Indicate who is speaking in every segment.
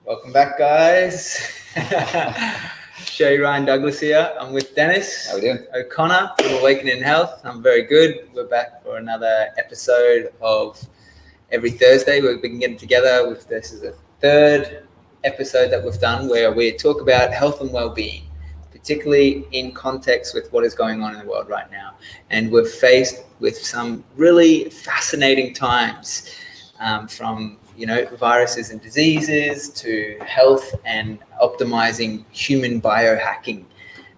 Speaker 1: Welcome back, guys. Shay Douglas here. I'm with Dennis.
Speaker 2: How are we doing?
Speaker 1: O'Connor from Awakening Health. I'm very good. We're back for another episode of every Thursday. We've been getting together with this is the third episode that we've done where we talk about health and well-being, particularly in context with what is going on in the world right now. And we're faced with some really fascinating times, from viruses and diseases to health and optimizing human biohacking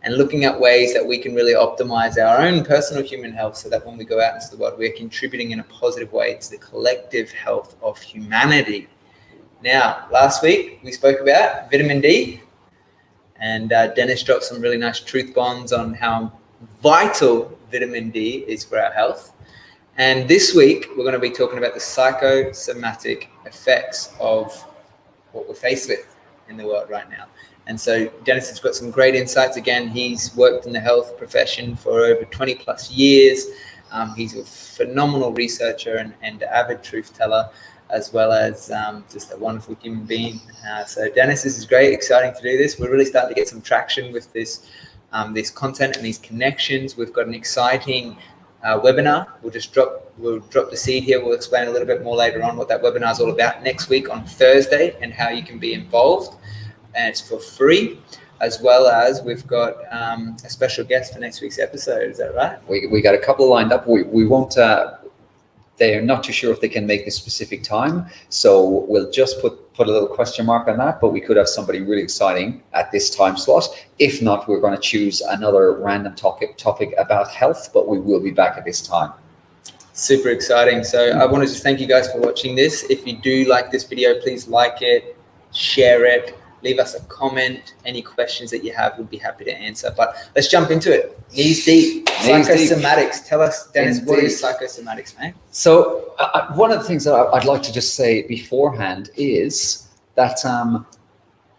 Speaker 1: and looking at ways that we can really optimize our own personal human health so that when we go out into the world, we're contributing in a positive way to the collective health of humanity. Now, last week we spoke about vitamin D, and Dennis dropped some really nice truth bombs on how vital vitamin D is for our health. And this week, we're going to be talking about the psychosomatic effects of what we're faced with in the world right now. And so Dennis has got some great insights. Again, he's worked in the health profession for over 20 plus years. He's a phenomenal researcher and avid truth teller, as well as just a wonderful human being. So Dennis, this is great, exciting to do this. We're really starting to get some traction with this content and these connections. We've got an exciting webinar. We'll drop the seed here. We'll explain a little bit more later on what that webinar is all about next week on Thursday and how you can be involved. And it's for free, as well as we've got a special guest for next week's episode. Is that right?
Speaker 2: We got a couple lined up. We won't. They're not too sure if they can make this specific time, so we'll just put a little question mark on that. But we could have somebody really exciting at this time slot. If not, we're going to choose another random topic about health. But we will be back at this time.
Speaker 1: Super exciting. So I want to just thank you guys for watching this. If you do like this video, please like it, share it, leave us a comment. Any questions that you have, we'll be happy to answer. But let's jump into it. Knees deep. Psychosomatics. Tell us, Dennis, what is psychosomatics, mate?
Speaker 2: So one of the things that I'd like to just say beforehand is that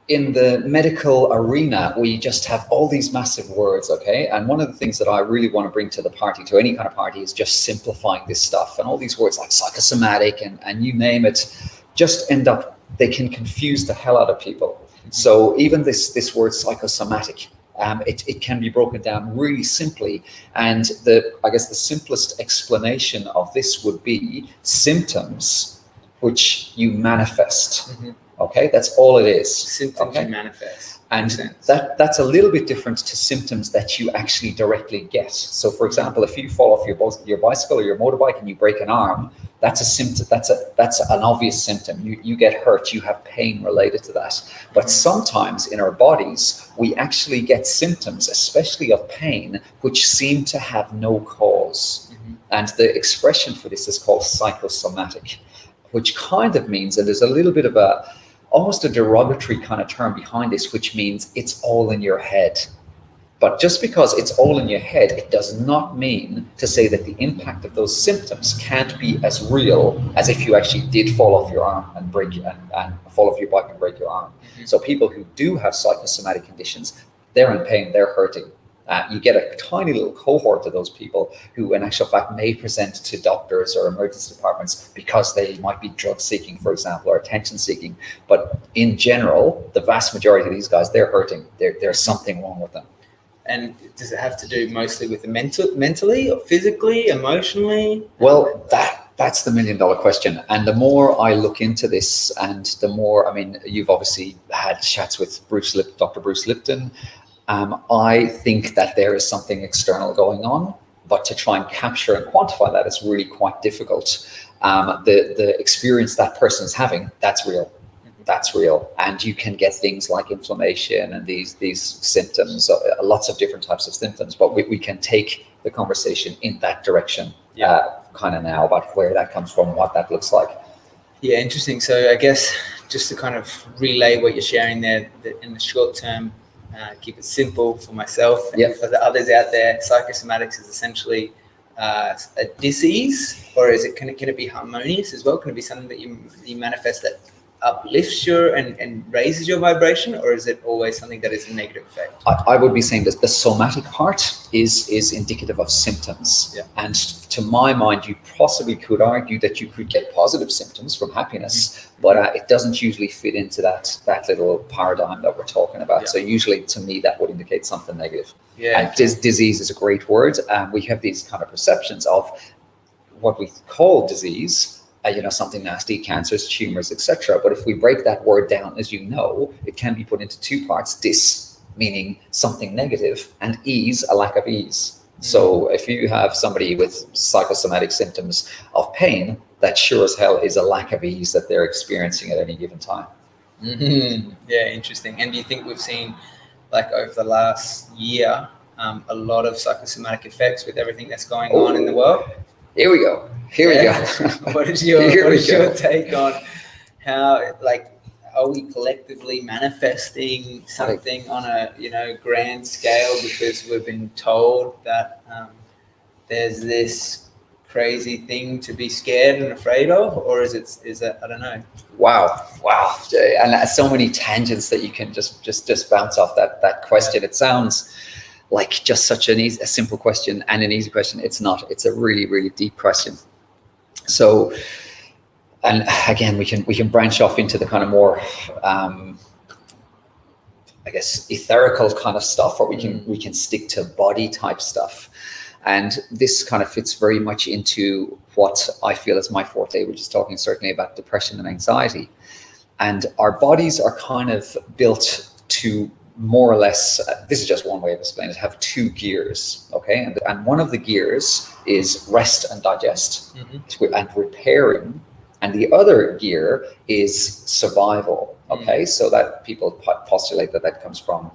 Speaker 2: in the medical arena, we just have all these massive words, okay? And one of the things that I really want to bring to the party, to any kind of party, is just simplifying this stuff. And all these words like psychosomatic and you name it, just end up, they can confuse the hell out of people. So even this word psychosomatic, it can be broken down really simply. And I guess the simplest explanation of this would be symptoms which you manifest. Mm-hmm. Okay, that's all it is.
Speaker 1: Symptoms you manifest.
Speaker 2: And that's a little bit different to symptoms that you actually directly get. So for example, if you fall off your bicycle or your motorbike and you break an arm, that's a symptom. That's an obvious symptom. You get hurt, you have pain related to that. But sometimes in our bodies, we actually get symptoms, especially of pain, which seem to have no cause. Mm-hmm. And the expression for this is called psychosomatic, which kind of means that there's a little bit of almost a derogatory kind of term behind this, which means it's all in your head. But just because it's all in your head, it does not mean to say that the impact of those symptoms can't be as real as if you actually did fall off your arm and fall off your bike and break your arm. Mm-hmm. So people who do have psychosomatic conditions, they're in pain, they're hurting. You get a tiny little cohort of those people who in actual fact may present to doctors or emergency departments because they might be drug seeking, for example, or attention seeking. But in general, the vast majority of these guys, they're hurting. There's something wrong with them.
Speaker 1: And does it have to do mostly with the mentally or physically, emotionally?
Speaker 2: Well, that's the $1 million question. And the more I look into this, and the more, you've obviously had chats with Dr. Bruce Lipton. I think that there is something external going on, but to try and capture and quantify that is really quite difficult. The experience that person is having, that's real. That's real. And you can get things like inflammation and these symptoms, lots of different types of symptoms, but we can take the conversation in that direction kind of now about where that comes from, what that looks like.
Speaker 1: Yeah, interesting. So I guess just to kind of relay what you're sharing there, that in the short term, keep it simple for myself and for the others out there, psychosomatics is essentially a disease, or can it be harmonious as well? Can it be something that you manifest that uplifts your and raises your vibration, or is it always something that is a negative effect?
Speaker 2: I would be saying that the somatic part is indicative of symptoms.
Speaker 1: Yeah.
Speaker 2: And to my mind, you possibly could argue that you could get positive symptoms from happiness, but it doesn't usually fit into that little paradigm that we're talking about.
Speaker 1: Yeah.
Speaker 2: So usually, to me, that would indicate something negative.
Speaker 1: Yeah.
Speaker 2: And disease is a great word. We have these kind of perceptions of what we call disease, something nasty, cancers, tumors, etc. But if we break that word down, as you know, it can be put into two parts: dis, meaning something negative, and ease, a lack of ease. So if you have somebody with psychosomatic symptoms of pain, that sure as hell is a lack of ease that they're experiencing at any given time.
Speaker 1: Mm-hmm. Yeah, interesting. And do you think we've seen, like, over the last year, a lot of psychosomatic effects with everything that's going on in the world?
Speaker 2: Here we go. Here we go.
Speaker 1: What is your take on how, like, are we collectively manifesting something on a grand scale because we've been told that there's this crazy thing to be scared and afraid of, or is it I don't know.
Speaker 2: Wow, and so many tangents that you can just bounce off that question. It sounds like just such a simple question and an easy question. It's not. It's a really, really deep question. So, and again, we can branch off into the kind of more, I guess, etherical kind of stuff, or we can stick to body type stuff. And this kind of fits very much into what I feel is my forte, which is talking certainly about depression and anxiety. And our bodies are kind of built to more or less, this is just one way of explaining it, have two gears, okay? And one of the gears is rest and digest, and repairing. And the other gear is survival, okay? So that people postulate that comes from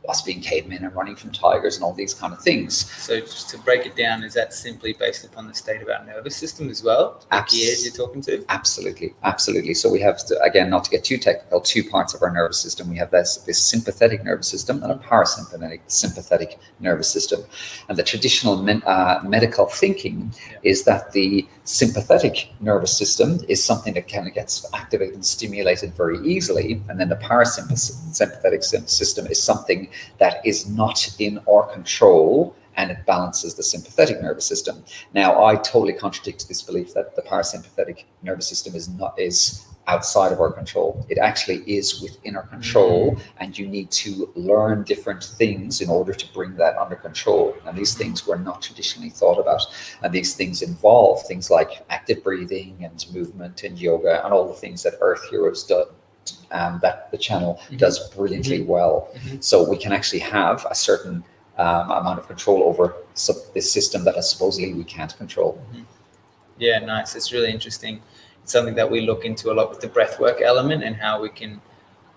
Speaker 2: us being cavemen and running from tigers and all these kind of things.
Speaker 1: So just to break it down, is that simply based upon the state of our nervous system as well? The gears you're talking to?
Speaker 2: Absolutely. So we have, again, not to get too technical, two parts of our nervous system. We have this sympathetic nervous system and a parasympathetic nervous system. And the traditional medical thinking is that the sympathetic nervous system is something that kind of gets activated and stimulated very easily, and then the parasympathetic system is something that is not in our control, and it balances the sympathetic nervous system. Now, I totally contradict this belief that the parasympathetic nervous system is outside of our control. It actually is within our control, and you need to learn different things in order to bring that under control. And these things were not traditionally thought about. And these things involve things like active breathing and movement and yoga and all the things that Earth Heroes do, that the channel does brilliantly well. So we can actually have a certain amount of control over this system that supposedly we can't control.
Speaker 1: Yeah, nice. It's really interesting. It's something that we look into a lot with the breathwork element and how we can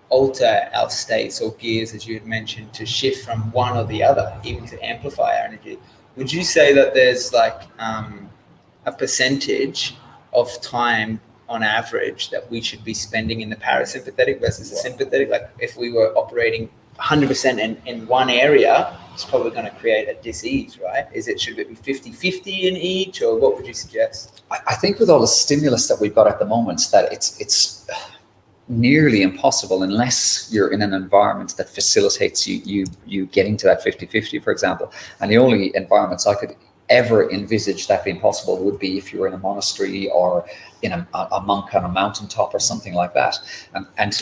Speaker 1: alter our states or gears, as you had mentioned, to shift from one or the other, even to amplify our energy. Would you say that there's like a percentage of time on average that we should be spending in the parasympathetic versus the sympathetic? Like if we were operating 100% in one area, it's probably going to create a disease, right? Should it be 50-50 in each, or what would you suggest?
Speaker 2: I think with all the stimulus that we've got at the moment, that it's nearly impossible unless you're in an environment that facilitates you getting to that 50-50, for example. And the only environments I could ever envisage that being possible would be if you were in a monastery or in a monk on a mountaintop or something like that. And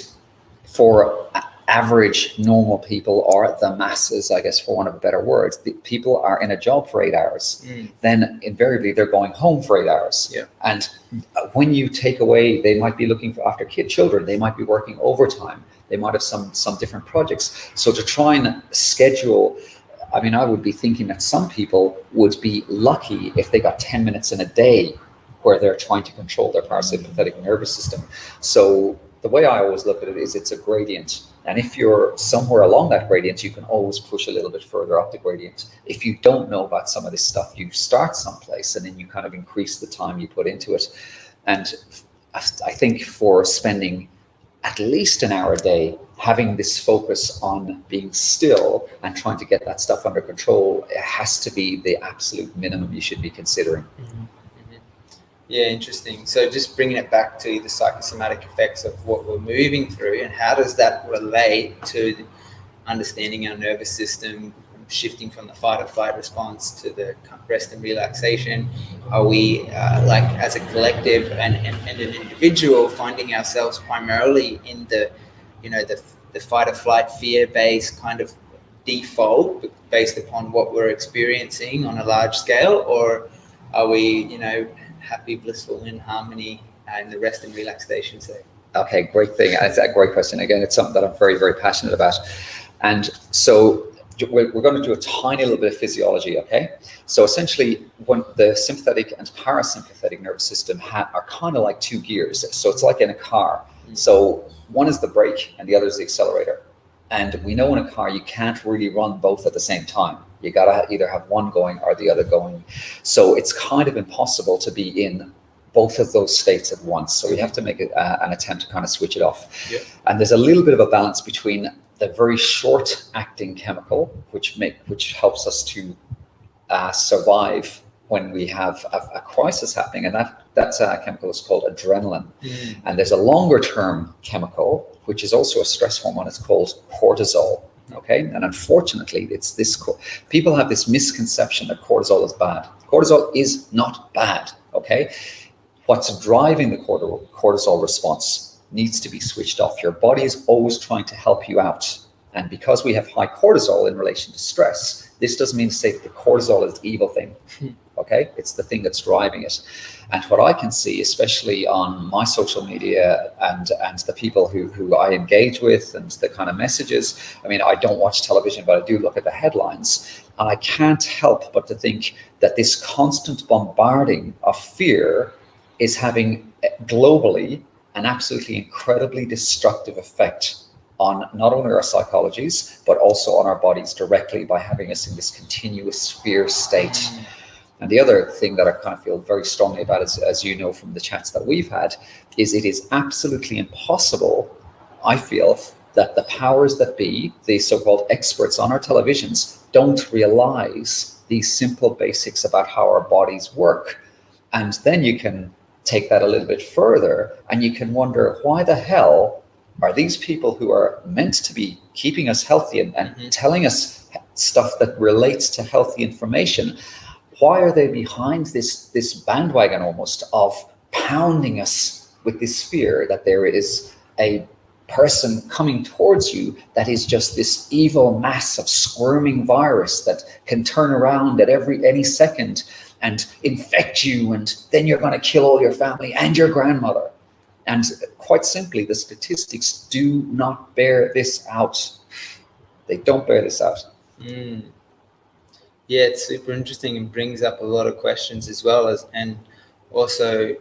Speaker 2: for average normal people, or the masses, I guess, for want of a better word, the people are in a job for 8 hours. Then invariably they're going home for 8 hours. And when you take away, they might be looking after children, they might be working overtime, they might have some different projects. So to try and schedule, I mean, I would be thinking that some people would be lucky if they got 10 minutes in a day where they're trying to control their parasympathetic nervous system. So the way I always look at it is it's a gradient. And if you're somewhere along that gradient, you can always push a little bit further up the gradient. If you don't know about some of this stuff, you start someplace and then you kind of increase the time you put into it. And I think for spending at least an hour a day, having this focus on being still and trying to get that stuff under control, it has to be the absolute minimum you should be considering.
Speaker 1: Yeah, interesting. So just bringing it back to the psychosomatic effects of what we're moving through, and how does that relate to understanding our nervous system, shifting from the fight or flight response to the rest and relaxation? Are we, like as a collective and an individual, finding ourselves primarily in the, the fight or flight fear based kind of default based upon what we're experiencing on a large scale, or are we, happy, blissful, in harmony in the rest and relaxation state?
Speaker 2: Okay, great thing. It's a great question. Again, it's something that I'm very, very passionate about. And so we're going to do a tiny little bit of physiology, okay? So essentially, when the sympathetic and parasympathetic nervous system are kind of like two gears. So it's like in a car. So one is the brake and the other is the accelerator. And we know in a car, you can't really run both at the same time. You got to either have one going or the other going. So it's kind of impossible to be in both of those states at once. So we have to make an attempt to kind of switch it off.
Speaker 1: Yeah.
Speaker 2: And there's a little bit of a balance between the very short acting chemical, which helps us to survive when we have a crisis happening. And that chemical is called adrenaline. And there's a longer term chemical, which is also a stress hormone. It's called cortisol. Okay. And unfortunately, it's this, people have this misconception that cortisol is bad. Cortisol is not bad. Okay. What's driving the cortisol response needs to be switched off. Your body is always trying to help you out. And because we have high cortisol in relation to stress, this doesn't mean to say that the cortisol is the evil thing. Okay, it's the thing that's driving it. And what I can see, especially on my social media and the people who I engage with and the kind of messages, I mean, I don't watch television, but I do look at the headlines, and I can't help but to think that this constant bombarding of fear is having globally an absolutely incredibly destructive effect on not only our psychologies, but also on our bodies directly by having us in this continuous fear state. And the other thing that I kind of feel very strongly about, as you know from the chats that we've had, is it is absolutely impossible, I feel, that the powers that be, the so-called experts on our televisions, don't realize these simple basics about how our bodies work. And then you can take that a little bit further and you can wonder, why the hell are these people who are meant to be keeping us healthy and telling us stuff that relates to healthy information, why are they behind this bandwagon almost of pounding us with this fear that there is a person coming towards you that is just this evil mass of squirming virus that can turn around at any second and infect you, and then you're going to kill all your family and your grandmother. And quite simply, the statistics do not bear this out. They don't bear this out.
Speaker 1: Yeah, it's super interesting and brings up a lot of questions as well as, and also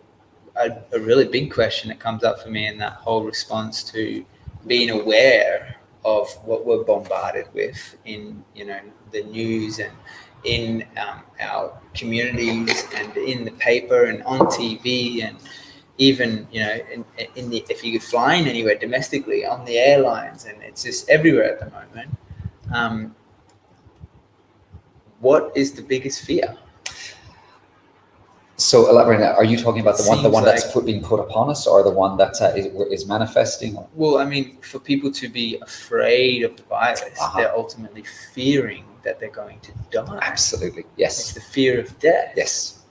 Speaker 1: a really big question that comes up for me in that whole response to being aware of what we're bombarded with in, the news and in our communities and in the paper and on TV, and even, if you're flying anywhere domestically on the airlines, and it's just everywhere at the moment. What is the biggest fear?
Speaker 2: So elaborate. Are you talking about the one
Speaker 1: like,
Speaker 2: that's being put upon us, or the one that is manifesting?
Speaker 1: Well, I mean, for people to be afraid of the virus, they're ultimately fearing that they're going to die.
Speaker 2: Absolutely, yes.
Speaker 1: It's the fear of death.
Speaker 2: Yes.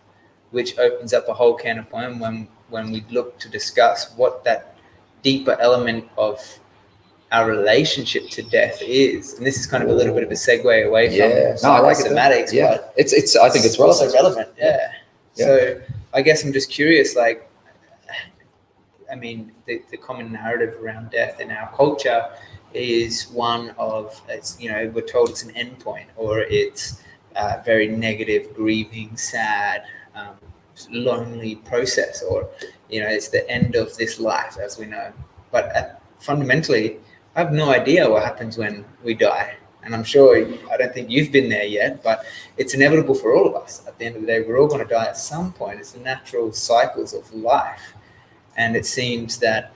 Speaker 1: Which opens up a whole can of worms when we look to discuss what that deeper element of our relationship to death is. And this is kind of a little bit of a segue away from psychosomatics.
Speaker 2: Yeah,
Speaker 1: but
Speaker 2: I think it's relevant.
Speaker 1: Also relevant, yeah. So I guess I'm just curious, like, I mean, the common narrative around death in our culture is one of, we're told it's an endpoint, or it's a very negative, grieving, sad, lonely process, or, it's the end of this life as we know. But fundamentally, I have no idea what happens when we die. And I'm sure, I don't think you've been there yet, but it's inevitable for all of us. At the end of the day, we're all going to die at some point. It's the natural cycles of life. And it seems that,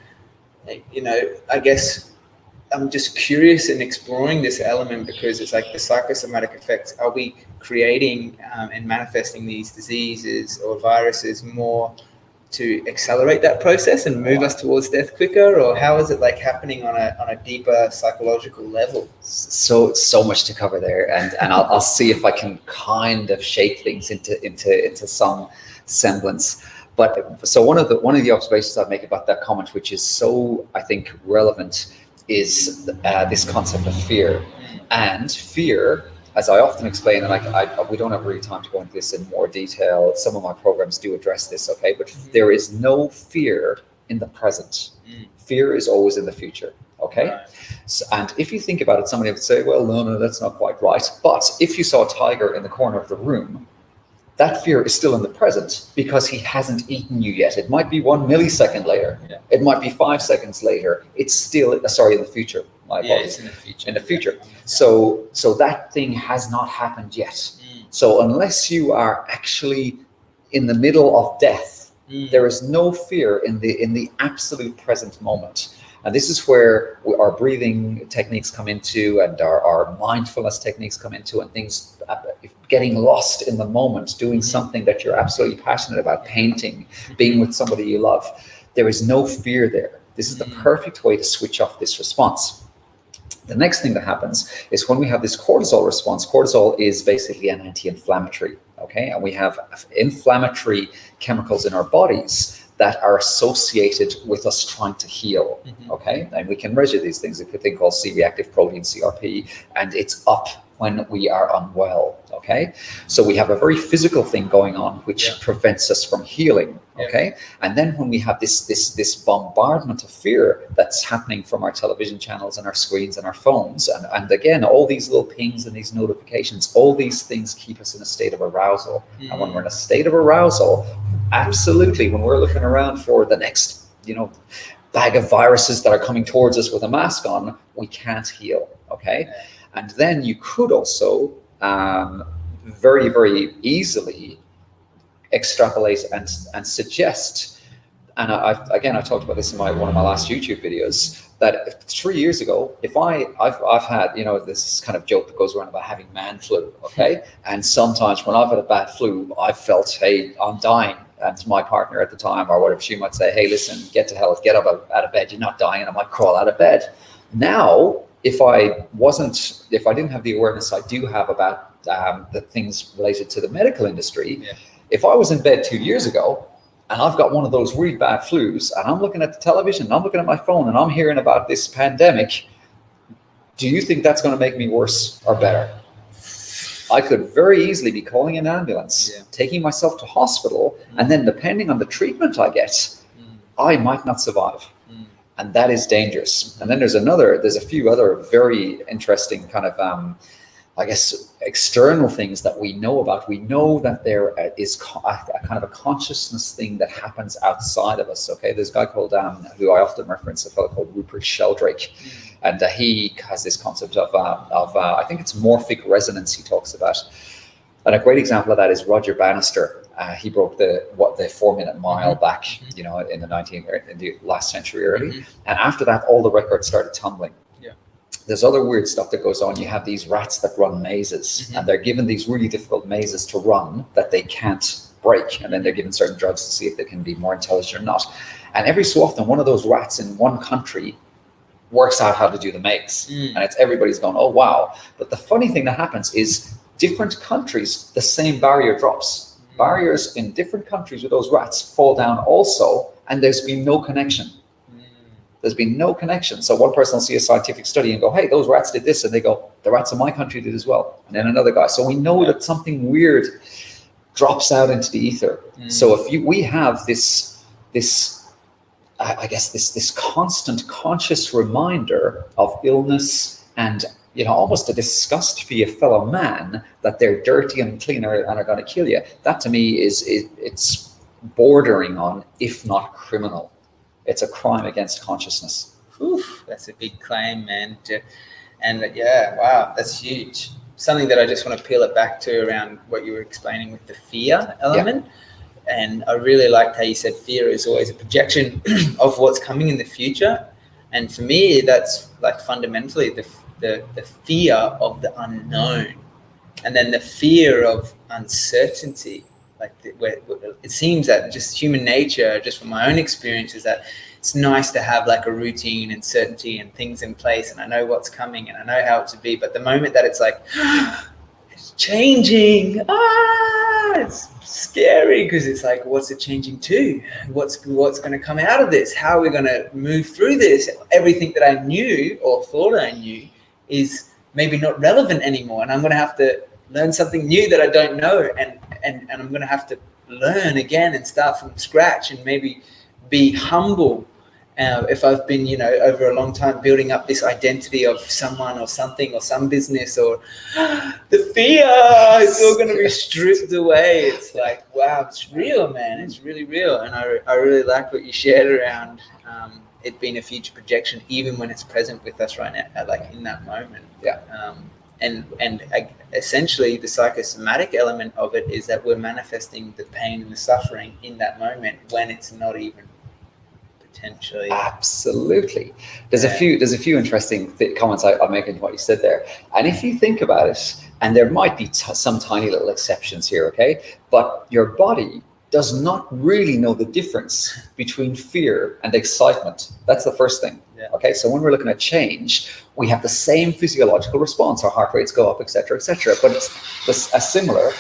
Speaker 1: I guess I'm just curious in exploring this element, because it's like the psychosomatic effects. Are we creating and manifesting these diseases or viruses more to accelerate that process and move us towards death quicker, or how is it like happening on a deeper psychological level?
Speaker 2: So much to cover there, and I'll see if I can kind of shape things into some semblance. But so one of the observations I make about that comment, which is so, I think, relevant, is this concept of fear. And fear, as I often explain, and we don't have really time to go into this in more detail. Some of my programs do address this, okay? But there is no fear in the present. Fear is always in the future, okay?
Speaker 1: Right.
Speaker 2: So, and if you think about it, somebody would say, well, no, that's not quite right. But if you saw a tiger in the corner of the room, that fear is still in the present because he hasn't eaten you yet. It might be 1 millisecond later. Yeah. It might be 5 seconds later. It's still, in the future.
Speaker 1: It's in the future.
Speaker 2: In the future. So that thing has not happened yet. So unless you are actually in the middle of death, there is no fear in the absolute present moment. And this is where our breathing techniques come into, and our mindfulness techniques come into, and things, getting lost in the moment, doing something that you're absolutely passionate about, painting, being with somebody you love. There is no fear there. This is the perfect way to switch off this response. The next thing that happens is when we have this cortisol response. Cortisol is basically an anti-inflammatory, okay? And we have inflammatory chemicals in our bodies that are associated with us trying to heal, okay? And we can measure these things. It's a thing called C-reactive protein, CRP, and it's up when we are unwell, okay? So we have a very physical thing going on which prevents us from healing, okay? And then when we have this bombardment of fear that's happening from our television channels and our screens and our phones, and again, all these little pings and these notifications, all these things keep us in a state of arousal. And when we're in a state of arousal, absolutely, when we're looking around for the next, bag of viruses that are coming towards us with a mask on, we can't heal, okay? And then you could also very, very easily extrapolate and suggest, and I talked about this in one of my last YouTube videos, that 3 years ago, if I've had, this kind of joke that goes around about having man flu, okay? And sometimes when I've had a bad flu, I've felt, hey, I'm dying. And my partner at the time, or whatever, she might say, hey, listen, get to hell, get up out of bed, you're not dying. And I might crawl out of bed. Now, if I didn't have the awareness I do have about the things related to the medical industry, if I was in bed 2 years ago and I've got one of those really bad flus and I'm looking at the television, and I'm looking at my phone and I'm hearing about this pandemic, do you think that's going to make me worse or better? I could very easily be calling an ambulance, taking myself to hospital, and then depending on the treatment I get, I might not survive. And that is dangerous. And then there's a few other very interesting kind of, external things that we know about. We know that there is a kind of a consciousness thing that happens outside of us, okay? There's a guy called, who I often reference, a fellow called Rupert Sheldrake. And he has this concept of I think it's morphic resonance he talks about. And a great example of that is Roger Bannister. He broke the 4-minute mile back, in the last century early. And after that, all the records started tumbling. There's other weird stuff that goes on. You have these rats that run mazes, and they're given these really difficult mazes to run that they can't break. And then they're given certain drugs to see if they can be more intelligent or not. And every so often, one of those rats in one country works out how to do the maze. And everybody's going, oh, wow. But the funny thing that happens is different countries, the same barrier drops. Barriers in different countries with those rats fall down also, and there's been no connection. There's been no connection. So one person will see a scientific study and go, hey, those rats did this. And they go, the rats in my country did as well. And then another guy. So we know that something weird drops out into the ether. So if we have this constant conscious reminder of illness and, almost a disgust for your fellow man that they're dirty and clean and are going to kill you. That to me it's bordering on, if not criminal. It's a crime against consciousness.
Speaker 1: That's a big claim, man. And wow, that's huge. Something that I just want to peel it back to around what you were explaining with the fear element. And I really liked how you said fear is always a projection of what's coming in the future. And for me, that's like fundamentally the fear of the unknown, and then the fear of uncertainty. Like where it seems that just human nature, just from my own experience, is that it's nice to have like a routine and certainty and things in place, and I know what's coming and I know how it to be. But the moment that it's like it's changing, it's scary, because it's like, what's it changing to? What's going to come out of this? How are we going to move through this? Everything that I knew or thought I knew is maybe not relevant anymore, and I'm going to have to learn something new that I don't know, and I'm going to have to learn again and start from scratch, and maybe be humble. If I've been, over a long time building up this identity of someone or something or some business, or the fear is all going to be stripped away. It's like, wow, it's real, man. It's really real. And I really like what you shared around it being a future projection, even when it's present with us right now, like in that moment.
Speaker 2: Yeah.
Speaker 1: And essentially the psychosomatic element of it is that we're manifesting the pain and the suffering in that moment when it's not even potentially.
Speaker 2: Absolutely. There's a few interesting comments I'll make into what you said there. And if you think about it, and there might be some tiny little exceptions here, okay? But your body does not really know the difference between fear and excitement. That's the first thing.
Speaker 1: Yeah.
Speaker 2: Okay, so when we're looking at change, we have the same physiological response. Our heart rates go up, etc., etc. But it's a similar.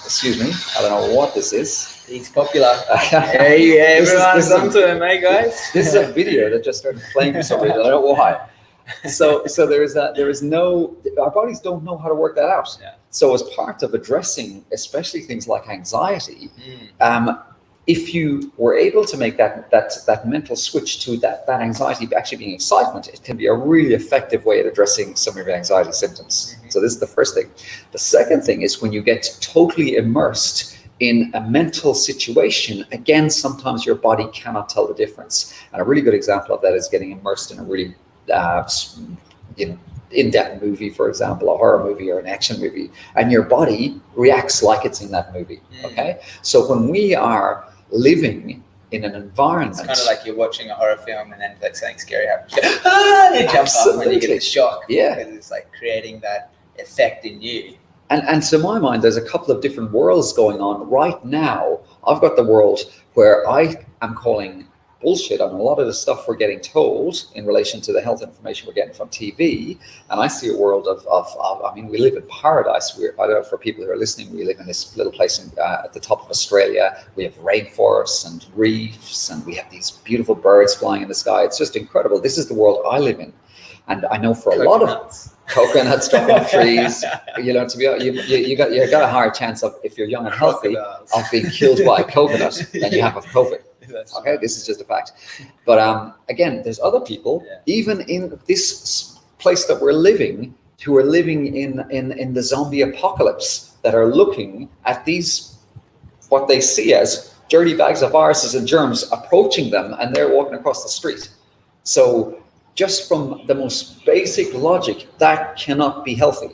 Speaker 2: Excuse me, I don't know what this is.
Speaker 1: He's popular. Hey, everyone's onto him, eh, guys?
Speaker 2: This is a video that just started playing for some reason. I don't know why. So our bodies don't know how to work that out.
Speaker 1: Yeah.
Speaker 2: So as part of addressing, especially things like anxiety, if you were able to make that mental switch to that anxiety actually being excitement, it can be a really effective way at addressing some of your anxiety symptoms. Mm-hmm. So this is the first thing. The second thing is when you get totally immersed in a mental situation, again, sometimes your body cannot tell the difference. And a really good example of that is getting immersed in a really in-depth movie, for example, a horror movie or an action movie, and your body reacts like it's in that movie. Okay, so when we are living in an environment,
Speaker 1: it's kind of like you're watching a horror film and then like something scary happens, you jump up when you get a shock.
Speaker 2: Yeah,
Speaker 1: because it's like creating that effect in you.
Speaker 2: And to my mind, there's a couple of different worlds going on right now. I've got the world where I am calling bullshit on a lot of the stuff we're getting told in relation to the health information we're getting from TV. And I see a world of I mean, we live in paradise. I don't know, for people who are listening, we live in this little place at the top of Australia. We have rainforests and reefs, and we have these beautiful birds flying in the sky. It's just incredible. This is the world I live in. And I know for a lot of coconuts dropping off trees, to be honest, you got a higher chance of, if you're young and healthy, of being killed by a coconut than you have of COVID. Okay, right. This is just a fact. But again, there's other people, even in this place that we're living, who are living in the zombie apocalypse, that are looking at these, what they see as dirty bags of viruses and germs approaching them, and they're walking across the street. So just from the most basic logic, that cannot be healthy,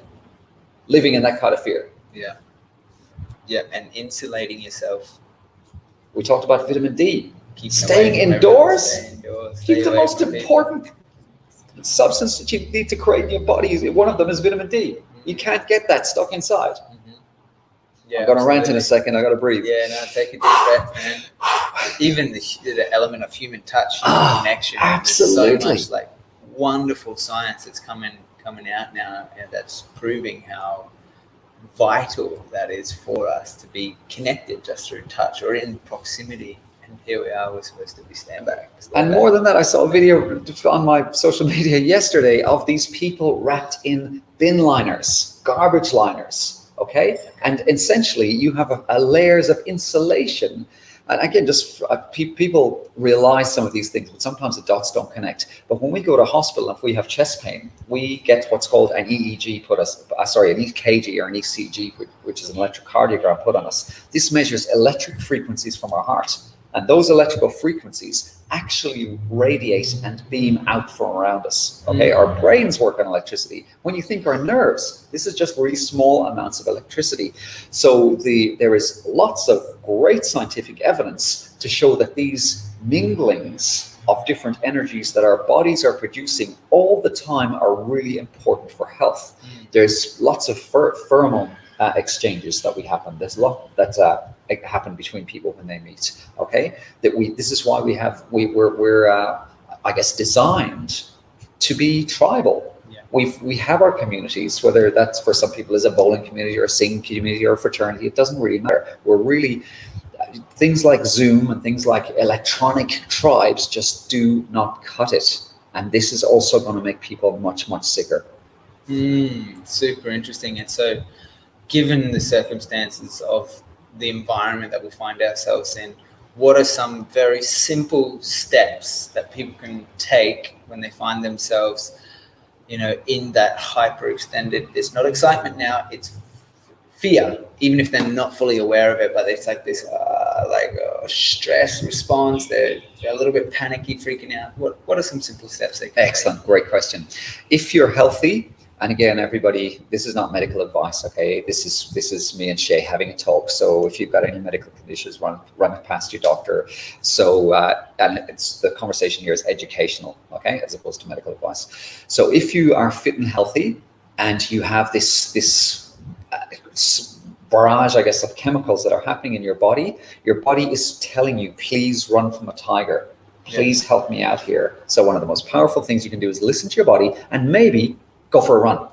Speaker 2: living in that kind of fear.
Speaker 1: Yeah, and insulating yourself.
Speaker 2: We talked about vitamin D. Staying indoors. Keep the most important substance that you need to create in your body. One of them is vitamin D. You can't get that stuck inside. Yeah, I'm going to rant in a second. I got to breathe.
Speaker 1: Yeah, no, take a deep breath, man. Even the element of human touch, connection.
Speaker 2: Absolutely.
Speaker 1: There's so much like wonderful science that's coming out now, and that's proving how vital that is for us to be connected just through touch or in proximity. And here we are, we're supposed to be stand back.
Speaker 2: And more than that, I saw a video on my social media yesterday of these people wrapped in bin liners, garbage liners. Okay, and essentially you have a layers of insulation. And again, just people realize some of these things, but sometimes the dots don't connect. But when we go to hospital, if we have chest pain, we get what's called an EEG an EKG or an ECG, which is an electrocardiogram put on us. This measures electric frequencies from our heart. And those electrical frequencies actually radiate and beam out from around us. Okay, our brains work on electricity. When you think our nerves, this is just really small amounts of electricity. So there is lots of great scientific evidence to show that these minglings of different energies that our bodies are producing all the time are really important for health. There's lots of pheromone exchanges that we happen. There's a lot that happen between people when they meet. Okay, this is why we're I guess designed to be tribal. We have our communities, whether that's for some people is a bowling community or a singing community or a fraternity. It doesn't really matter. We're really things like Zoom and things like electronic tribes just do not cut it. And this is also going to make people much, much sicker.
Speaker 1: Super interesting. And so, given the circumstances of the environment that we find ourselves in, what are some very simple steps that people can take when they find themselves, in that hyperextended, it's not excitement now, it's fear, even if they're not fully aware of it, but it's like this stress response. They're a little bit panicky, freaking out. What are some simple steps they can
Speaker 2: Excellent, take? Great question. If you're healthy, and again, everybody, this is not medical advice, okay? This is me and Shay having a talk. So if you've got any medical conditions, run it past your doctor. So, and it's the conversation here is educational, okay, as opposed to medical advice. So if you are fit and healthy, and you have this barrage, I guess, of chemicals that are happening in your body is telling you, please run from a tiger. Please help me out here. So one of the most powerful things you can do is listen to your body and maybe go for a run.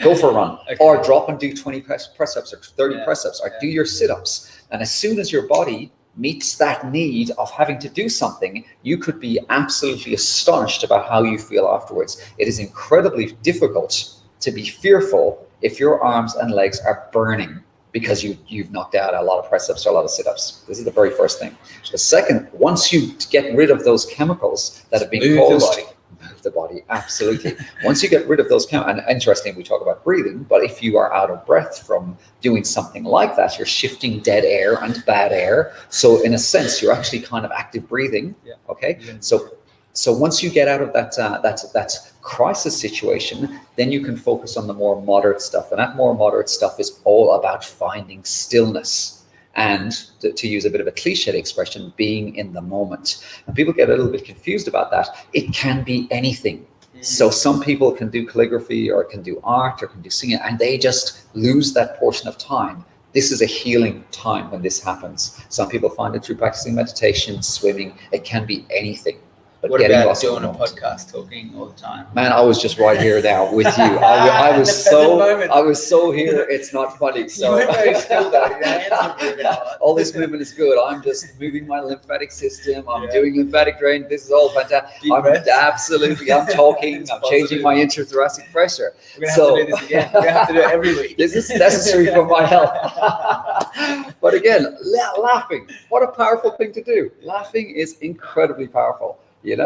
Speaker 2: Go for a run. Okay. Or drop and do 20 press-ups or 30 press-ups or do your sit-ups. And as soon as your body meets that need of having to do something, you could be absolutely astonished about how you feel afterwards. It is incredibly difficult to be fearful if your arms and legs are burning because you've knocked out a lot of press-ups or a lot of sit-ups. This is the very first thing. The second, once you get rid of those chemicals that have been caused, move the body, absolutely. Once you get rid of those and interesting, we talk about breathing, but if you are out of breath from doing something like that, you're shifting dead air and bad air. So in a sense, you're actually kind of active breathing. Okay. So once you get out of that crisis situation, then you can focus on the more moderate stuff. And that more moderate stuff is all about finding stillness. And to use a bit of a cliched expression, being in the moment. And people get a little bit confused about that. It can be anything. So some people can do calligraphy or can do art or can do singing, and they just lose that portion of time. This is a healing time when this happens. Some people find it through practicing meditation, swimming. It can be anything.
Speaker 1: But what about doing a podcast, talking all the time?
Speaker 2: Man, I was just right here now with you. I was so here. It's not funny. So
Speaker 1: you were very still though.
Speaker 2: All this movement is good. I'm just moving my lymphatic system. I'm doing lymphatic drain. This is all fantastic. Absolutely. I'm talking. I'm changing my introthoracic pressure.
Speaker 1: We're gonna have to do this again. We're gonna have to do it every week.
Speaker 2: This is necessary for my health. But again, laughing. What a powerful thing to do. Laughing is incredibly powerful.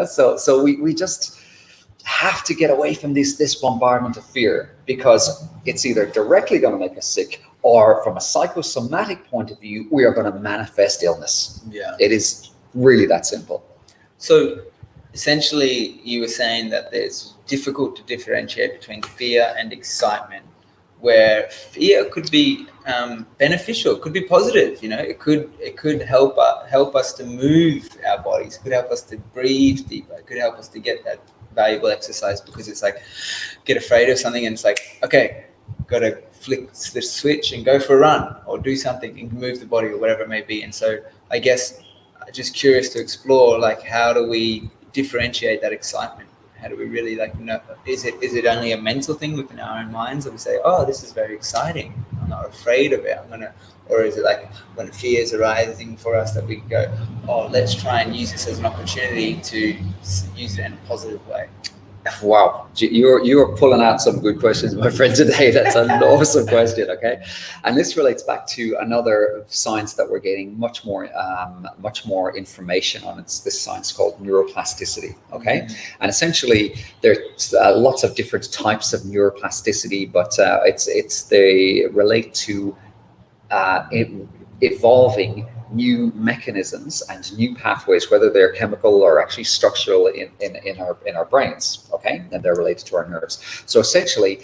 Speaker 2: So we just have to get away from this bombardment of fear, because it's either directly going to make us sick, or from a psychosomatic point of view, we are going to manifest illness. It is really that simple.
Speaker 1: So essentially, you were saying that it's difficult to differentiate between fear and excitement, where fear could be beneficial, it could be positive. It could help us to move our bodies, it could help us to breathe deeper, it could help us to get that valuable exercise, because it's like get afraid of something and it's like, okay, got to flick the switch and go for a run or do something and move the body or whatever it may be. And so I guess I'm just curious to explore, like, how do we differentiate that excitement? How do we really is it only a mental thing within our own minds that we say, oh, this is very exciting, I'm not afraid of it, or is it like when fear is arising for us that we go, oh, let's try and use this as an opportunity to use it in a positive way?
Speaker 2: Wow, you're pulling out some good questions, my friend, today. That's an awesome question. Okay, and this relates back to another science that we're getting much more information on. It's this science called neuroplasticity. Okay, and essentially there's lots of different types of neuroplasticity, but they relate to evolving new mechanisms and new pathways, whether they're chemical or actually structural in our brains, okay? And they're related to our nerves. So essentially,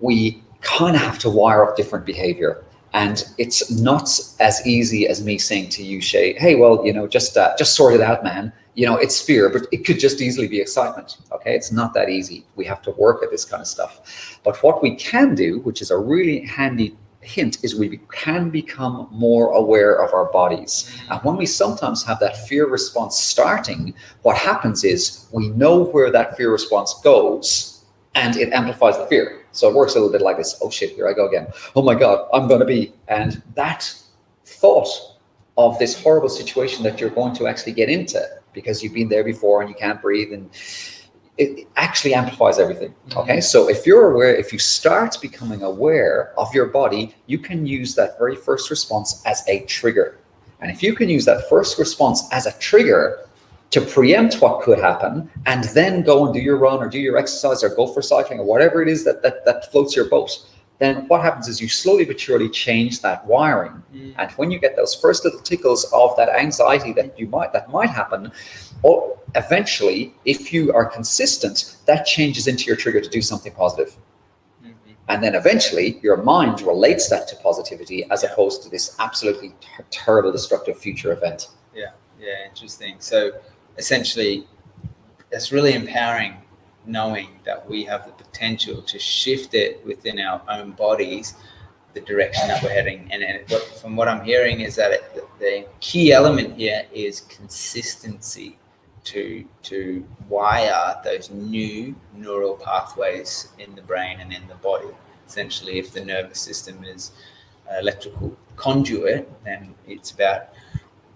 Speaker 2: we kind of have to wire up different behavior. And it's not as easy as me saying to you, Shay, hey, well, just sort it out, man. It's fear, but it could just easily be excitement, okay? It's not that easy. We have to work at this kind of stuff. But what we can do, which is a really handy hint is we can become more aware of our bodies. And when we sometimes have that fear response starting, what happens is we know where that fear response goes and it amplifies the fear. So it works a little bit like this. Oh shit, here I go again. Oh my God, I'm going to be. And that thought of this horrible situation that you're going to actually get into because you've been there before and you can't breathe, and it actually amplifies everything. Okay, so if you're aware, if you start becoming aware of your body, you can use that very first response as a trigger. And if you can use that first response as a trigger to preempt what could happen, and then go and do your run or do your exercise or go for cycling or whatever it is that floats your boat, then what happens is you slowly but surely change that wiring. And when you get those first little tickles of that anxiety that might happen, or eventually, if you are consistent, that changes into your trigger to do something positive. And then eventually your mind relates that to positivity as opposed to this absolutely terrible, destructive future event.
Speaker 1: Yeah, interesting. So essentially, it's really empowering knowing that we have the potential to shift it within our own bodies, the direction that we're heading. And from what I'm hearing is that the key element here is consistency to wire those new neural pathways in the brain and in the body. Essentially, if the nervous system is an electrical conduit, then it's about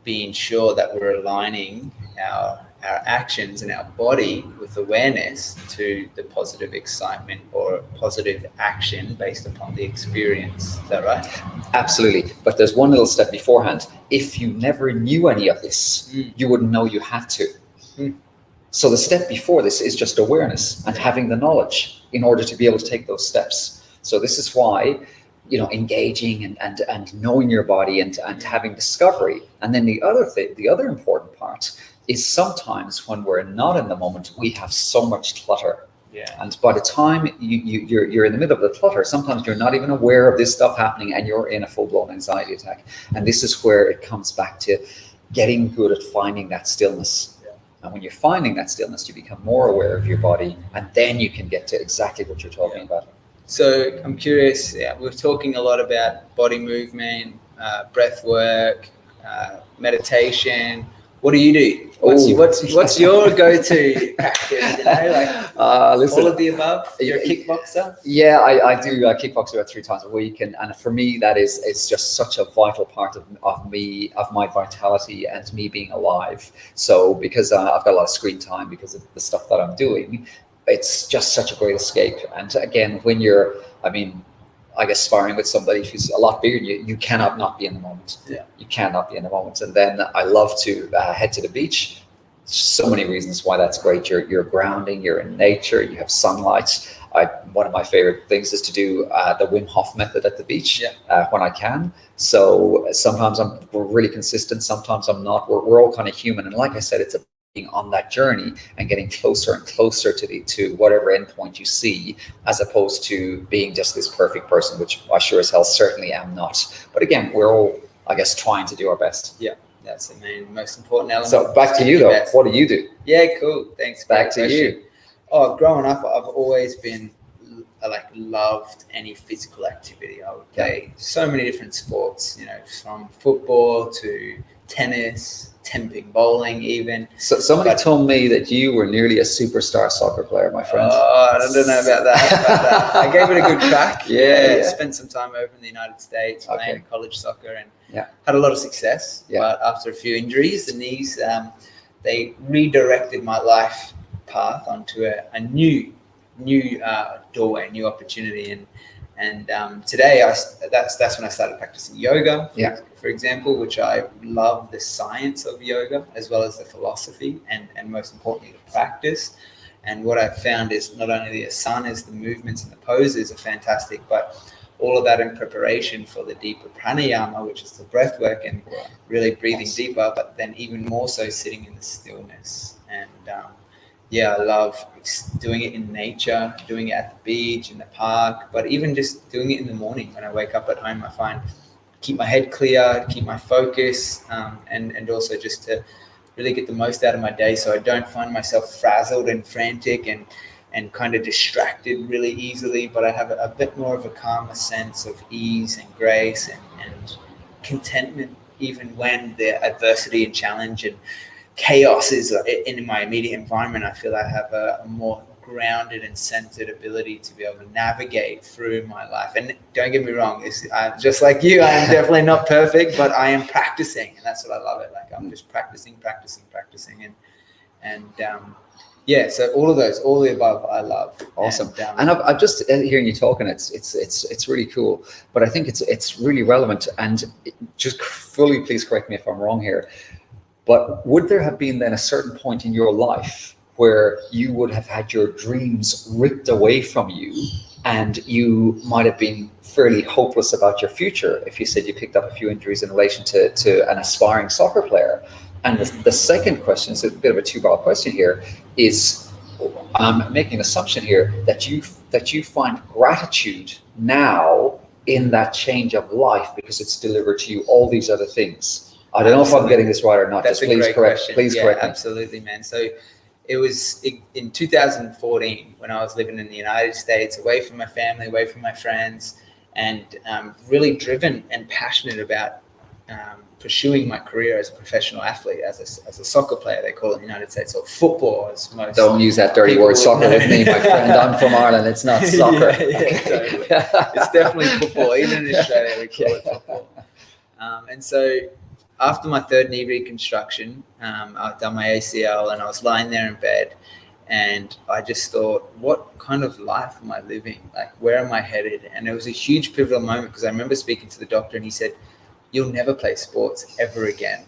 Speaker 1: being sure that we're aligning our actions and our body with awareness to the positive excitement or positive action based upon the experience. Is that right?
Speaker 2: Absolutely. But there's one little step beforehand. If you never knew any of this, you wouldn't know you had to. So the step before this is just awareness and having the knowledge in order to be able to take those steps. So this is why, engaging and knowing your body and having discovery. And then the other important part is sometimes when we're not in the moment, we have so much clutter.
Speaker 1: Yeah.
Speaker 2: And by the time you're in the middle of the clutter, sometimes you're not even aware of this stuff happening and you're in a full-blown anxiety attack. And this is where it comes back to getting good at finding that stillness. Yeah. And when you're finding that stillness, you become more aware of your body, and then you can get to exactly what you're talking about.
Speaker 1: So I'm curious, we're talking a lot about body movement, breath work, meditation. What do you do? What's your go-to practice? All of the above? You're a kickboxer?
Speaker 2: Yeah, I do kickbox about 3 times a week, and for me it's just such a vital part of my vitality and me being alive. So because I've got a lot of screen time because of the stuff that I'm doing, it's just such a great escape. And again, when you're, sparring with somebody who's a lot bigger than you, you cannot not be in the moment.
Speaker 1: Yeah.
Speaker 2: You cannot be in the moment. And then I love to head to the beach. So many reasons why that's great. You're grounding, you're in nature, you have sunlight. One of my favorite things is to do the Wim Hof method at the beach when I can. So sometimes we're really consistent, sometimes I'm not. We're all kind of human. And like I said, it's being on that journey and getting closer and closer to whatever endpoint you see, as opposed to being just this perfect person, which I sure as hell certainly am not. But again, we're all, trying to do our best.
Speaker 1: Yeah, that's the most important element.
Speaker 2: So back to you though. Best. What do you do?
Speaker 1: Yeah, cool. Thanks.
Speaker 2: Back to you.
Speaker 1: Oh, growing up, I've always been loved any physical activity. I would play so many different sports, from football to tennis, temping, bowling even.
Speaker 2: So somebody told me that you were nearly a superstar soccer player, my friend.
Speaker 1: Oh, I don't know about that. I gave it a good crack. Yeah. Spent some time over in the United States playing college soccer and had a lot of success. Yeah. But after a few injuries, the knees, they redirected my life path onto a new doorway, new opportunity. And today, that's when I started practicing yoga, for example, which I love the science of yoga as well as the philosophy and most importantly, the practice. And what I've found is not only the asanas, the movements and the poses are fantastic, but all of that in preparation for the deeper pranayama, which is the breath work and really breathing deeper, but then even more so sitting in the stillness. And I love doing it in nature, doing it at the beach, in the park, but even just doing it in the morning when I wake up at home. I find keep my head clear, keep my focus, and also just to really get the most out of my day so I don't find myself frazzled and frantic and and kind of distracted really easily, but I have a bit more of a calmer sense of ease and grace and contentment, even when the adversity and challenge and chaos is in my immediate environment. I feel I have a more grounded and centered ability to be able to navigate through my life. And don't get me wrong, just like you, I am definitely not perfect, but I am practicing, and that's what I love it. Like I'm just practicing, and yeah. So all the above, I love.
Speaker 2: Awesome. And I've just hearing you talking, it's really cool. But I think it's really relevant. And just fully, please correct me if I'm wrong here. But would there have been then a certain point in your life where you would have had your dreams ripped away from you, and you might have been fairly hopeless about your future if you said you picked up a few injuries in relation to an aspiring soccer player? And the second question is a bit of a two-part question here, is I'm making an assumption here that you find gratitude now in that change of life because it's delivered to you all these other things. I don't know if I'm getting this right or not.
Speaker 1: That's
Speaker 2: just
Speaker 1: a great question.
Speaker 2: Please correct me.
Speaker 1: Absolutely, man. So it was in 2014 when I was living in the United States, away from my family, away from my friends, and really driven and passionate about pursuing my career as a professional athlete, as a soccer player, they call it in the United States, or football as most.
Speaker 2: Don't use that dirty word soccer with me, my friend. I'm from Ireland. It's not soccer.
Speaker 1: Totally. It's definitely football. Even in Australia, we call it football. And so after my third knee reconstruction, I'd done my ACL, and I was lying there in bed, and I just thought, what kind of life am I living? Like, where am I headed? And it was a huge pivotal moment, because I remember speaking to the doctor, and he said, you'll never play sports ever again.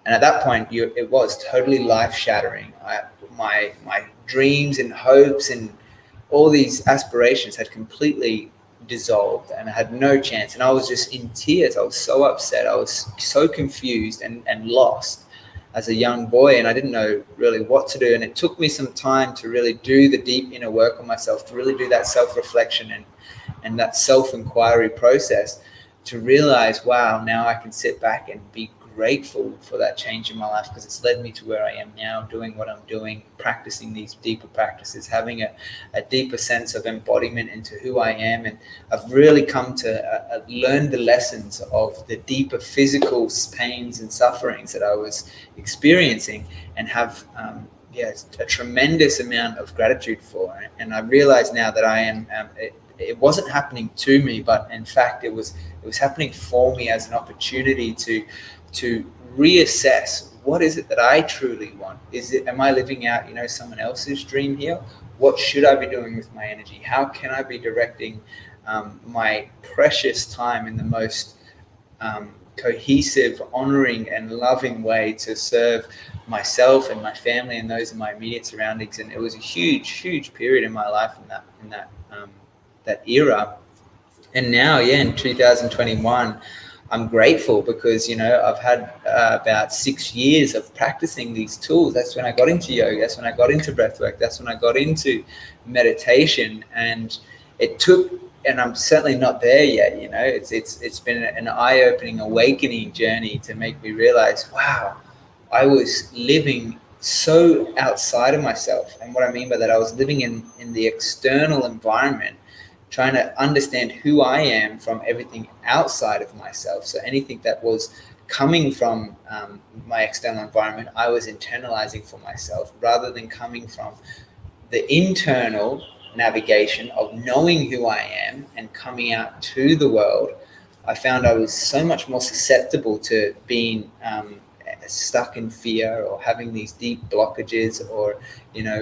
Speaker 1: And at that point, it was totally life-shattering. My dreams and hopes and all these aspirations had completely dissolved, and I had no chance. And I was just in tears. I was so upset. I was so confused and lost as a young boy, and I didn't know really what to do. And it took me some time to really do the deep inner work on myself, to really do that self-reflection and that self-inquiry process, to realize, wow, now I can sit back and be grateful for that change in my life, because it's led me to where I am now, doing what I'm doing, practicing these deeper practices, having a deeper sense of embodiment into who I am. And I've really come to learn the lessons of the deeper physical pains and sufferings that I was experiencing, and have a tremendous amount of gratitude for. And I realize now that I am it wasn't happening to me, but in fact it was happening for me as an opportunity to reassess, what is it that I truly want? Am I living out, someone else's dream here? What should I be doing with my energy? How can I be directing my precious time in the most cohesive, honoring, and loving way to serve myself and my family and those in my immediate surroundings? And it was a huge period in my life in that era. And now, in 2021, I'm grateful, because I've had about 6 years of practicing these tools. That's when I got into yoga. That's when I got into breathwork. That's when I got into meditation. And it took, and I'm certainly not there yet. It's been an eye-opening, awakening journey to make me realize, wow, I was living so outside of myself. And what I mean by that, I was living in the external environment, trying to understand who I am from everything outside of myself. So anything that was coming from my external environment, I was internalizing for myself, rather than coming from the internal navigation of knowing who I am and coming out to the world. I found I was so much more susceptible to being stuck in fear, or having these deep blockages, or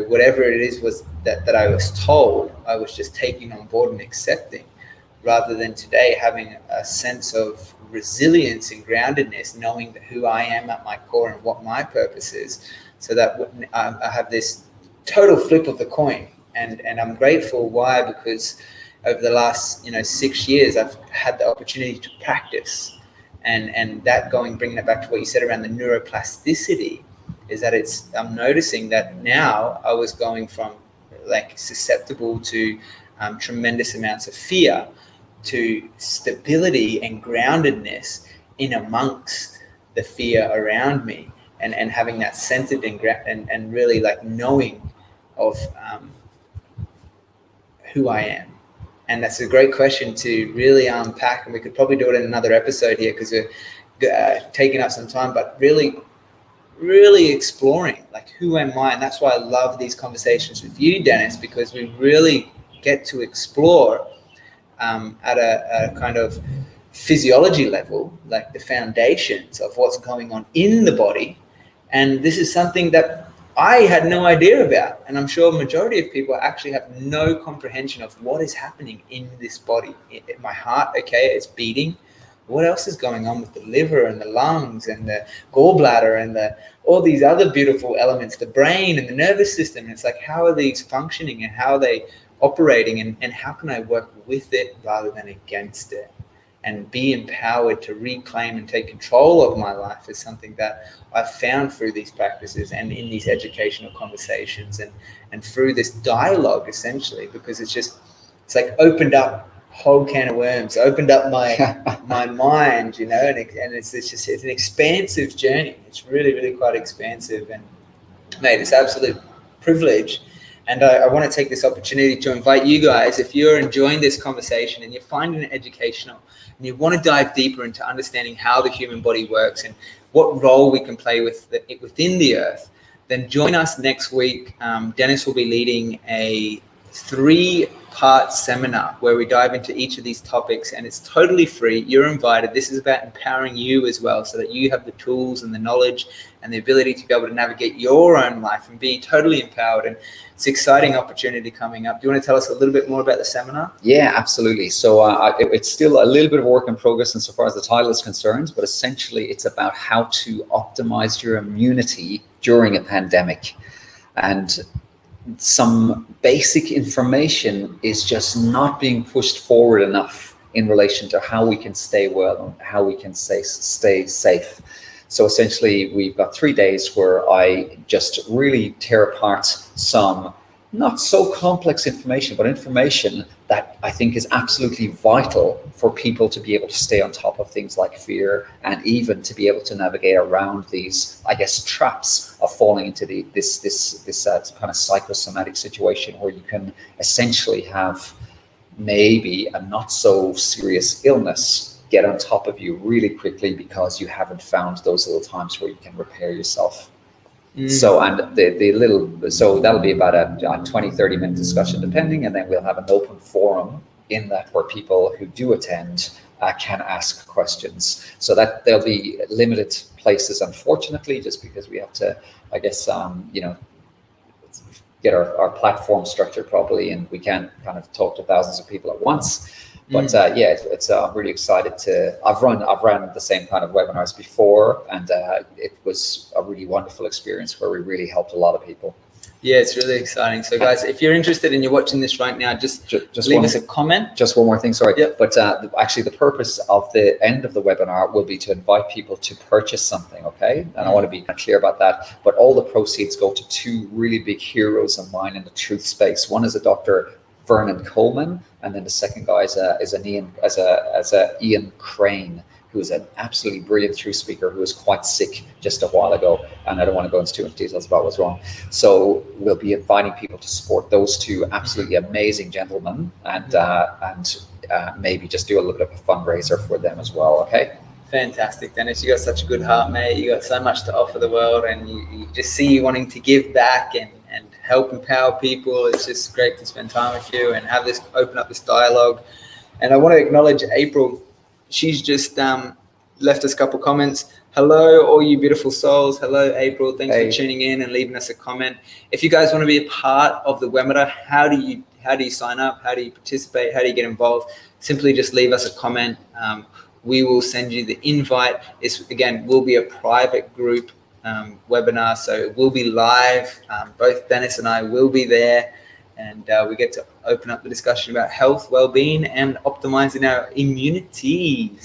Speaker 1: whatever it is was that I was told, I was just taking on board and accepting, rather than today having a sense of resilience and groundedness, knowing who I am at my core and what my purpose is, so that I have this total flip of the coin. And I'm grateful. Why? Because over the last 6 years, I've had the opportunity to practice. And that bringing it back to what you said around the neuroplasticity, is that I'm noticing that now I was going from susceptible to tremendous amounts of fear, to stability and groundedness in amongst the fear around me, and having that centered and really knowing of who I am? And that's a great question to really unpack. And we could probably do it in another episode here because we're taking up some time, but really exploring like who am I. And that's why I love these conversations with you, Dennis, because we really get to explore at a kind of physiology level, like the foundations of what's going on in the body. And this is something that I had no idea about, and I'm sure a majority of people actually have no comprehension of what is happening in this body. My heart, okay, it's beating. What else is going on with the liver and the lungs and the gallbladder and all these other beautiful elements, the brain and the nervous system? And it's like, how are these functioning and how are they operating, and how can I work with it rather than against it? And be empowered to reclaim and take control of my life is something that I've found through these practices and in these educational conversations and through this dialogue, essentially, because it's like opened up a whole can of worms, opened up my mind, and it's an expansive journey. It's really quite expansive, and mate, it's absolute privilege. And I want to take this opportunity to invite you guys, if you're enjoying this conversation and you're finding it educational and you want to dive deeper into understanding how the human body works and what role we can play within the earth, then join us next week. Dennis will be leading a 3-part seminar where we dive into each of these topics, and it's totally free. You're invited. This is about empowering you as well, so that you have the tools and the knowledge and the ability to be able to navigate your own life and be totally empowered. And it's an exciting opportunity coming up. Do you want to tell us a little bit more about the seminar?
Speaker 2: Yeah, absolutely. So it's still a little bit of work in progress insofar as the title is concerned, but essentially it's about how to optimize your immunity during a pandemic. And some basic information is just not being pushed forward enough in relation to how we can stay well and how we can stay safe. So essentially, we've got 3 days where I just really tear apart some not so complex information, but information that I think is absolutely vital for people to be able to stay on top of things like fear, and even to be able to navigate around these, I guess, traps of falling into this kind of psychosomatic situation where you can essentially have maybe a not so serious illness get on top of you really quickly because you haven't found those little times where you can repair yourself. So, and so that'll be about a 20-30 minute discussion depending, and then we'll have an open forum in that where people who do attend can ask questions. So that there'll be limited places, unfortunately, just because we have to, I guess, get our platform structured properly, and we can't kind of talk to thousands of people at once. But I'm really excited I've run the same kind of webinars before, and it was a really wonderful experience where we really helped a lot of people.
Speaker 1: Yeah, it's really exciting. So guys, if you're interested and you're watching this right now, just leave us a comment.
Speaker 2: Just one more thing, sorry.
Speaker 1: Yep.
Speaker 2: But actually the purpose of the end of the webinar will be to invite people to purchase something, okay? And I want to be clear about that. But all the proceeds go to 2 really big heroes of mine in the truth space. One is a Dr. Vernon Coleman, and then the second guy is Ian Crane, who is an absolutely brilliant truth speaker who was quite sick just a while ago, and I don't want to go into too much details about what's wrong. So we'll be inviting people to support those 2 absolutely amazing gentlemen, and maybe just do a little bit of a fundraiser for them as well. Okay.
Speaker 1: Fantastic, Dennis. You got such a good heart, mate. You got so much to offer the world, and you just see you wanting to give back and help empower people. It's just great to spend time with you and open up this dialogue. And I want to acknowledge April. She's just left us a couple comments. Hello, all you beautiful souls. Hello, April. Thanks for tuning in and leaving us a comment. If you guys want to be a part of the webinar, how do you sign up? How do you participate? How do you get involved? Simply just leave us a comment. We will send you the invite. Will be a private group webinar, so it will be live. Both Dennis and I will be there, and we get to open up the discussion about health, well-being, and optimizing our immunity.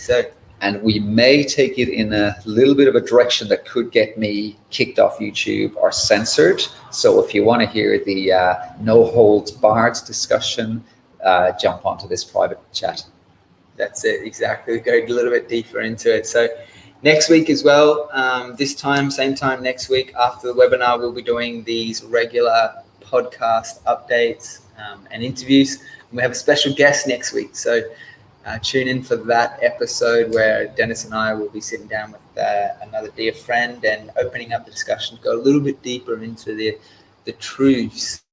Speaker 2: And we may take it in a little bit of a direction that could get me kicked off YouTube or censored. So if you want to hear the no holds barred discussion, jump onto this private chat.
Speaker 1: That's it, exactly. Go a little bit deeper into it. So next week as well, same time next week after the webinar, we'll be doing these regular podcast updates and interviews. And we have a special guest next week. So tune in for that episode where Dennis and I will be sitting down with another dear friend and opening up the discussion, go a little bit deeper into the truths